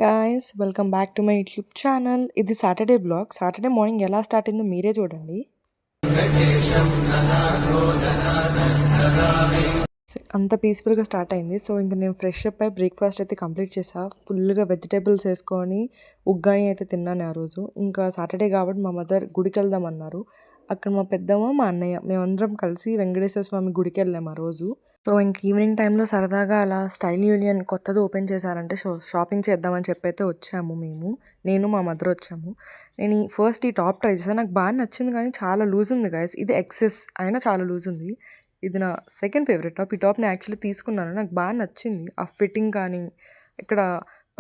Guys welcome back to my YouTube channel. ఇది Saturday blog. Saturday morning ఎలా start అయిందో మీరే చూడండి. అంత పీస్ఫుల్గా స్టార్ట్ అయింది. సో ఇంకా నేను ఫ్రెష్ అప్ అయి బ్రేక్ఫాస్ట్ అయితే కంప్లీట్ చేసా. ఫుల్గా వెజిటేబుల్స్ వేసుకొని ఉగ్గాని అయితే తిన్నాను ఆ రోజు. ఇంకా సాటర్డే కాబట్టి మా మదర్ గుడికి వెళ్దాం అన్నారు. అక్కడ మా పెద్దమ్మ, మా అన్నయ్య మేమందరం కలిసి వెంకటేశ్వర స్వామి గుడికి వెళ్ళాము ఆ రోజు. సో ఇంక ఈవినింగ్ టైంలో సరదాగా అలా స్టైల్ యూనియన్ కొత్తది ఓపెన్ చేశారంటే షాపింగ్ చేద్దామని చెప్పైతే వచ్చాము మేము. నేను మా మదర్ వచ్చాము. నేను ఫస్ట్ ఈ టాప్ ట్రై చేశాను. నాకు బాగా నచ్చింది కానీ చాలా లూజ్ ఉంది గైస్. ఇది ఎక్సెస్ అయినా చాలా లూజ్ ఉంది. ఇది నా సెకండ్ ఫేవరెట్ టాప్. ఈ టాప్ నేను యాక్చువల్లీ తీసుకున్నాను. నాకు బాగా నచ్చింది. ఆ ఫిట్టింగ్ కానీ ఇక్కడ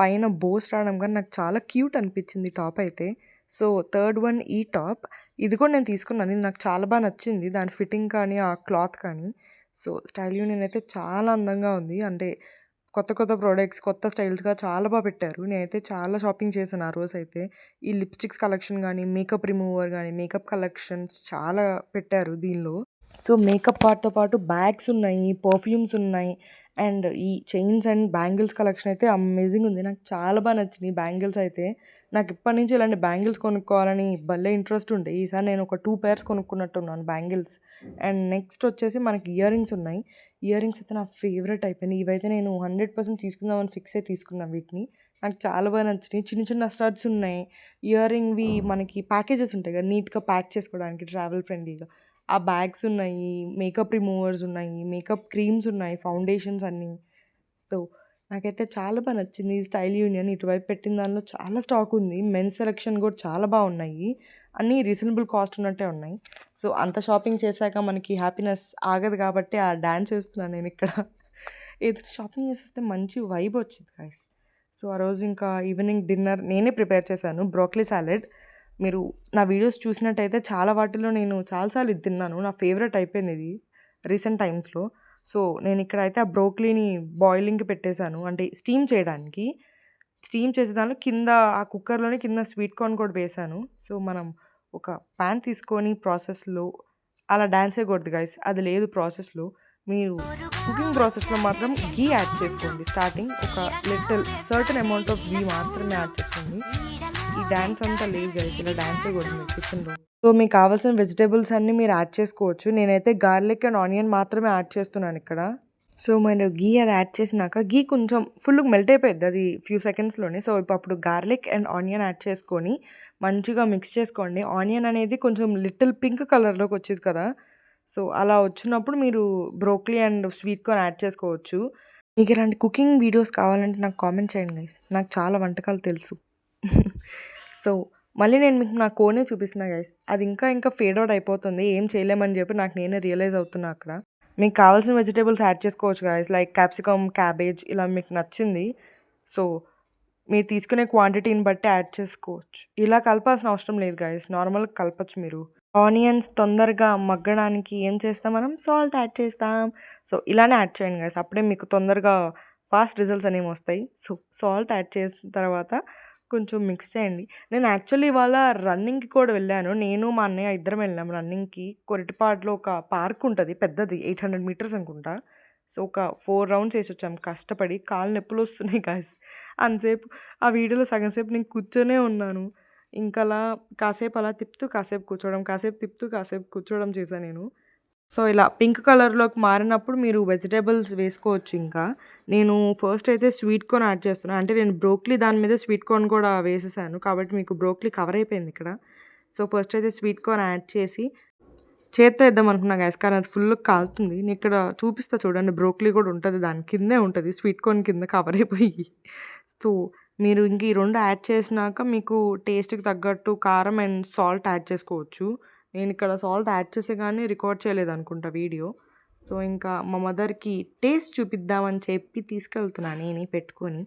పైన బోస్ రావడం కానీ నాకు చాలా క్యూట్ అనిపించింది ఈ టాప్ అయితే. సో థర్డ్ వన్ ఈ టాప్. ఇది కూడా నేను తీసుకున్నాను. ఇది నాకు చాలా బాగా నచ్చింది. దాని ఫిట్టింగ్ కానీ ఆ క్లాత్ కానీ. సో స్టైల్ యూనియన్ అయితే చాలా అందంగా ఉంది. అంటే కొత్త కొత్త ప్రోడక్ట్స్ కొత్త స్టైల్స్గా చాలా బాగా పెట్టారు. నేనైతే చాలా షాపింగ్ చేశాను ఆ రోజు అయితే. ఈ లిప్స్టిక్స్ కలెక్షన్ కానీ మేకప్ రిమూవర్ కానీ మేకప్ కలెక్షన్స్ చాలా పెట్టారు దీనిలో. సో మేకప్ పార్ట్తో పాటు బ్యాగ్స్ ఉన్నాయి, పర్ఫ్యూమ్స్ ఉన్నాయి, అండ్ ఈ చైన్స్ అండ్ బ్యాంగిల్స్ కలెక్షన్ అయితే అమేజింగ్ ఉంది. నాకు చాలా బాగా నచ్చింది ఈ బ్యాంగిల్స్ అయితే. నాకు ఇప్పటి నుంచి ఇలాంటి బ్యాంగిల్స్ కొనుక్కోవాలని భలే ఇంట్రెస్ట్ ఉండే. ఈసారి నేను ఒక 2 pairs కొనుక్కున్నట్టున్నాను బ్యాంగిల్స్. అండ్ నెక్స్ట్ వచ్చేసి మనకి ఇయర్ రింగ్స్ ఉన్నాయి. ఇయర్ రింగ్స్ అయితే నా ఫేవరెట్ అయిపోయినాయి. ఇవైతే నేను 100% తీసుకుందామని ఫిక్స్ అయి తీసుకున్నాను వీటిని. నాకు చాలా బాగా నచ్చినాయి. చిన్న చిన్న స్టడ్స్ ఉన్నాయి. ఇయర్ రింగ్వి మనకి ప్యాకేజెస్ ఉంటాయి కదా నీట్గా ప్యాక్ చేసుకోవడానికి ట్రావెల్ ఫ్రెండ్లీగా. ఆ బ్యాగ్స్ ఉన్నాయి, మేకప్ రిమూవర్స్ ఉన్నాయి, మేకప్ క్రీమ్స్ ఉన్నాయి, ఫౌండేషన్స్ అన్నీ. సో నాకైతే చాలా బాగా నచ్చింది ఈ స్టైల్ యూనియన్. ఇటువైపు పెట్టిన దానిలో చాలా స్టాక్ ఉంది. మెన్స్ సెలెక్షన్ కూడా చాలా బాగున్నాయి. అన్నీ రీజనబుల్ కాస్ట్ ఉన్నట్టే ఉన్నాయి. సో అంత షాపింగ్ చేశాక మనకి హ్యాపీనెస్ ఆగదు కాబట్టి ఆ డ్యాన్స్ వేస్తున్నాను నేను ఇక్కడ. ఏదైనా షాపింగ్ చేసేస్తే మంచి వైబ్ వచ్చింది గైస్. సో ఆ రోజు ఇంకా ఈవినింగ్ డిన్నర్ నేనే ప్రిపేర్ చేశాను, బ్రోకలీ సాలెడ్. మీరు నా వీడియోస్ చూసినట్టయితే చాలా వాటిలో నేను చాలాసార్లు ఇది తిన్నాను. నా ఫేవరెట్ అయిపోయింది ఇది రీసెంట్ టైమ్స్లో. సో నేను ఇక్కడైతే ఆ బ్రోకలీని బాయిలింగ్కి పెట్టేశాను, అంటే స్టీమ్ చేయడానికి. స్టీమ్ చేసే దానిలో కింద ఆ కుక్కర్లోనే కింద స్వీట్ కార్న్ కూడా వేశాను. సో మనం ఒక ప్యాన్ తీసుకొని ప్రాసెస్లో అలా డాన్స్ వేయకూడదు గైస్, అది లేదు ప్రాసెస్లో. మీరు కుకింగ్ ప్రాసెస్లో మాత్రం గీ యాడ్ చేసుకోండి. స్టార్టింగ్ ఒక లిటిల్ సర్టన్ అమౌంట్ ఆఫ్ గీ మాత్రమే యాడ్ చేసుకోండి. ఈ డాన్స్ అంతా లేదు గైస్, ఇలా డాన్స్ వేయకూడదు కిచెన్లో. సో మీకు కావాల్సిన వెజిటేబుల్స్ అన్నీ మీరు యాడ్ చేసుకోవచ్చు. నేనైతే గార్లిక్ అండ్ ఆనియన్ మాత్రమే యాడ్ చేస్తున్నాను ఇక్కడ. సో మీరు గీ అది యాడ్ చేసినాక గీ కొంచెం ఫుల్గా మెల్ట్ అయిపోయింది అది ఫ్యూ సెకండ్స్లోనే. సో ఇప్పుడు గార్లిక్ అండ్ ఆనియన్ యాడ్ చేసుకొని మంచిగా మిక్స్ చేసుకోండి. ఆనియన్ అనేది కొంచెం లిటిల్ పింక్ కలర్లోకి వచ్చేది కదా. సో అలా వచ్చినప్పుడు మీరు broccoli and sweet corn add చేసుకోవచ్చు. మీకు ఇలాంటి కుకింగ్ వీడియోస్ కావాలంటే నాకు కామెంట్ చేయండి గైస్. నాకు చాలా వంటకాలు తెలుసు. సో మళ్ళీ నేను మీకు నా కోనే చూపిస్తున్నా గైస్. అది ఇంకా ఇంకా ఫేడ్ అవుట్ అయిపోతుంది. ఏం చేయలేమని చెప్పి నాకు నేనే రియలైజ్ అవుతున్నా అక్కడ. మీకు కావాల్సిన వెజిటేబుల్స్ యాడ్ చేసుకోవచ్చు గైస్, లైక్ క్యాప్సికమ్, క్యాబేజ్ ఇలా మీకు నచ్చింది. సో మీరు తీసుకునే క్వాంటిటీని బట్టి యాడ్ చేసుకోవచ్చు. ఇలా కలపాల్సిన అవసరం లేదు గైస్, నార్మల్గా కలపచ్చు మీరు. ఆనియన్స్ తొందరగా మగ్గడానికి ఏం చేస్తాం మనం, సాల్ట్ యాడ్ చేస్తాం. సో ఇలానే యాడ్ చేయండి గైస్, అప్పుడే మీకు తొందరగా ఫాస్ట్ రిజల్ట్స్ అనేవి వస్తాయి. సో సాల్ట్ యాడ్ చేసిన తర్వాత కొంచెం మిక్స్ చేయండి. నేను యాక్చువల్లీ ఇవాళ రన్నింగ్కి కూడా వెళ్ళాను. నేను మా అన్నయ్య ఇద్దరం వెళ్ళాం రన్నింగ్కి. కొరటిపాడులో ఒక పార్క్ ఉంటుంది పెద్దది, 800 meters అనుకుంటా. సో ఒక 4 rounds వేసి వచ్చాం కష్టపడి. కాళ్ళు నొప్పులు వస్తున్నాయి గాయస్. అంతసేపు ఆ వీడియోలో సగం సేపు నేను కూర్చొనే ఉన్నాను. ఇంకా అలా కాసేపు అలా తిప్పుతూ కాసేపు కూర్చోవడం, కాసేపు తిప్పుతూ కాసేపు కూర్చోవడం చేశాను నేను. సో ఇలా పింక్ కలర్లోకి మారినప్పుడు మీరు వెజిటేబుల్స్ వేసుకోవచ్చు. ఇంకా నేను ఫస్ట్ అయితే స్వీట్ కార్న్ యాడ్ చేస్తున్నాను. అంటే నేను బ్రోకలీ దాని మీద స్వీట్ కార్న్ కూడా వేసేసాను కాబట్టి మీకు బ్రోకలీ కవర్ అయిపోయింది ఇక్కడ. సో ఫస్ట్ అయితే స్వీట్ కార్న్ యాడ్ చేసి చేత్తో వేద్దాం అనుకున్నా గ్యాస్, కానీ అది ఫుల్ కాలుతుంది. నేను ఇక్కడ చూపిస్తా చూడండి, బ్రోకలీ కూడా ఉంటుంది దాని కిందే ఉంటుంది, స్వీట్ కార్న్ కింద కవర్ అయిపోయి. సో మీరు ఇంక ఈ 2 యాడ్ చేసినాక మీకు టేస్ట్కి తగ్గట్టు కారం అండ్ సాల్ట్ యాడ్ చేసుకోవచ్చు. నేను ఇక్కడ సాల్ట్ యాడ్ చేసే కానీ రికార్డ్ చేయలేదు అనుకుంటా వీడియో. సో ఇంకా మా మదర్కి టేస్ట్ చూపిద్దామని చెప్పి తీసుకెళ్తున్నాను నేనే పెట్టుకొని.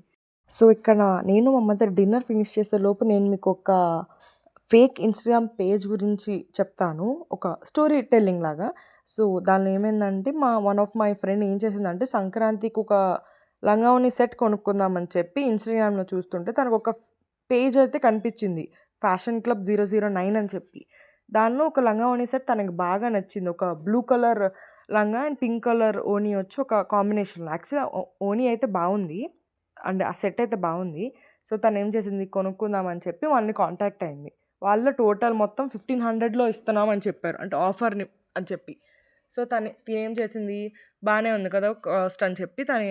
సో ఇక్కడ నేను మా మదర్ డిన్నర్ ఫినిష్ చేసే లోపు నేను మీకు ఒక ఫేక్ ఇన్స్టాగ్రామ్ పేజ్ గురించి చెప్తాను, ఒక స్టోరీ టెల్లింగ్ లాగా. సో దానిలో ఏమైందంటే వన్ ఆఫ్ మై ఫ్రెండ్ ఏం చేసిందంటే సంక్రాంతికి ఒక లంగావోని సెట్ కొనుక్కుందామని చెప్పి ఇన్స్టాగ్రామ్లో చూస్తుంటే తనకు ఒక పేజ్ అయితే కనిపించింది, ఫ్యాషన్ క్లబ్ 009 అని చెప్పి. దానిలో ఒక లంగావోని సెట్ తనకి బాగా నచ్చింది. ఒక బ్లూ కలర్ లంగా అండ్ పింక్ కలర్ ఓనీ వచ్చి ఒక కాంబినేషన్లో. యాక్చువల్లీ ఓనీ అయితే బాగుంది అండ్ ఆ సెట్ అయితే బాగుంది. సో తనేం చేసింది, కొనుక్కుందామని చెప్పి వాళ్ళని కాంటాక్ట్ అయింది. వాళ్ళు టోటల్ మొత్తం 1500లో ఇస్తున్నామని చెప్పారు, అంటే ఆఫర్ని అని చెప్పి. సో తినేం చేసింది, బాగానే ఉంది కదా కాస్ట్ అని చెప్పి తను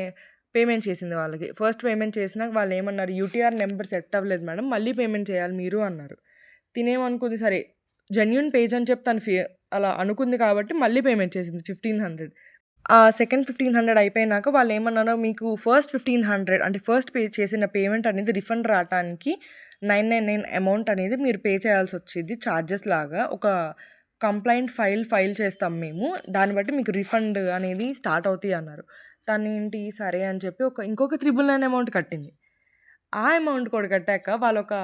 పేమెంట్ చేసింది వాళ్ళకి. ఫస్ట్ పేమెంట్ చేసినాక వాళ్ళు ఏమన్నారు, యూటీఆర్ నెంబర్ సెట్ అవ్వలేదు మేడం, మళ్ళీ పేమెంట్ చేయాలి మీరు అన్నారు. తినేమనుకుంది, సరే జెన్యూన్ పేజ్ అని చెప్పి తను అలా అనుకుంది కాబట్టి మళ్ళీ పేమెంట్ చేసింది 1500. ఆ సెకండ్ 1500 అయిపోయినాక వాళ్ళు ఏమన్నారో, మీకు ఫస్ట్ 1500 అంటే ఫస్ట్ పే చేసిన పేమెంట్ అనేది రిఫండ్ రావటానికి 999 అమౌంట్ అనేది మీరు పే చేయాల్సి వచ్చింది ఛార్జెస్ లాగా. ఒక కంప్లైంట్ ఫైల్ చేస్తాం మేము, దాన్ని బట్టి మీకు రిఫండ్ అనేది స్టార్ట్ అవుతాయి అన్నారు. తను ఏంటి సరే అని చెప్పి ఇంకొక 399 అమౌంట్ కట్టింది. ఆ అమౌంట్ కూడా కట్టాక వాళ్ళు ఒక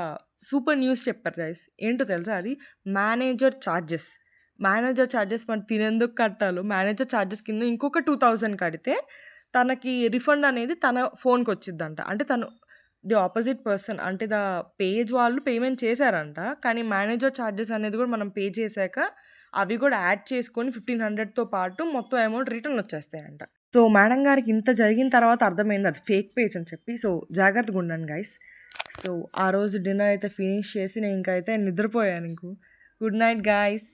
సూపర్ న్యూస్ చెప్పారు గైస్. ఏంటో తెలుసా, అది మేనేజర్ ఛార్జెస్. మేనేజర్ ఛార్జెస్ మరి తినేందుకు కట్టాలో, మేనేజర్ ఛార్జెస్ కింద ఇంకొక 2000 కడితే తనకి రిఫండ్ అనేది తన ఫోన్కి వచ్చిద్దంట. అంటే తను ది ఆపోజిట్ పర్సన్, అంటే పేజ్ వాళ్ళు పేమెంట్ చేశారంట, కానీ మేనేజర్ ఛార్జెస్ అనేది కూడా మనం పే చేశాక అవి కూడా యాడ్ చేసుకొని 1500తో పాటు మొత్తం అమౌంట్ రిటర్న్ వచ్చేస్తాయంట. సో మేడం గారికి ఇంత జరిగిన తర్వాత అర్థమైంది అది ఫేక్ పేజ్ అని చెప్పి. సో జాగ్రత్తగా ఉండండి గైస్. సో ఆ రోజు డిన్నర్ అయితే ఫినిష్ చేసి నేను ఇంకైతే నిద్రపోయాను. Good night guys.